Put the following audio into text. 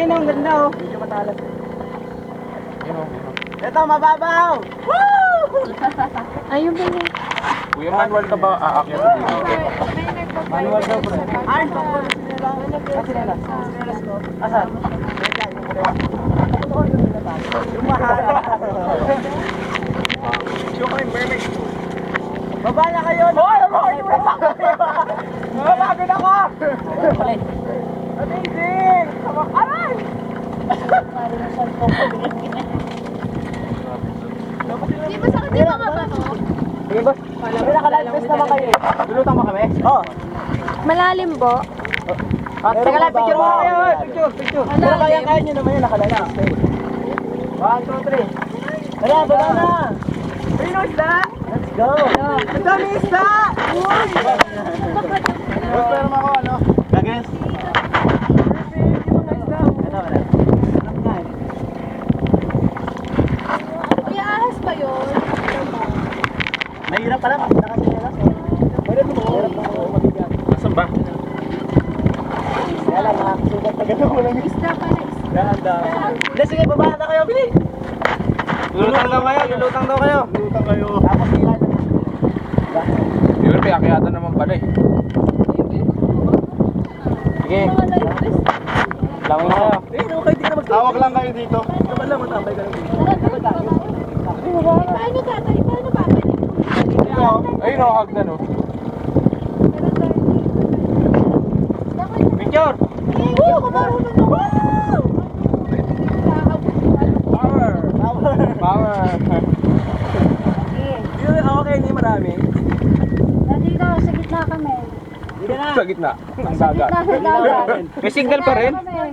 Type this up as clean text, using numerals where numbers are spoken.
Ayun ang ganda oh. Medyo matalas. Ito, mababaw! Woo! Ayun ba yun? Kuya, manual ka ba aakyat dito? Manual daw po. Ay, paano sila? Sinelas ko. Asan? Yung mahal. Yung kay mermaid. Baba na kayo! Hoy! Mabagod ako! Amazing! Aray! Di ba sa kanila mga bato? Sige boss, naka-live naman kayo eh. Lulutang mo kami? Oo. Malalim po. Teka lang, picture muna kayo eh. Picture. Pero kaya nyo naman yun, naka-live. 1, 2, 3. Tara, baba na! Pino isda! Let's go! Ang dami isda! Uy! Boss, pero ako ano? Gagawin? Kuya, ahas ba yun? Mahirap pala, kasi nakasinelas eh. Pwede mo mabigat. Asan ba? Kaya lang, nakakasugat na gano'n mo lang. Isda pala, isda. Ganda. Hindi, sige, babaan na kayo, Bili! Lulutang daw kayo. Lulutang kayo. Tapos nila na. Yun, may akyatan naman pala eh. Sige, langoy na kayo. Eh, okay, di ka na Tawag lang kayo dito. Naman lang, matambay ka lang dito. Paano tatay? Paano babalik? Ayun o, hagdan o. Picture! Oo, kumarunong na. Wow! Power! Power! Okay, hindi marami. Nandito, sa gitna kami. Hindi ka na. Sa gitna. Ang dagat. Sa gitna. May signal pa rin? Kami.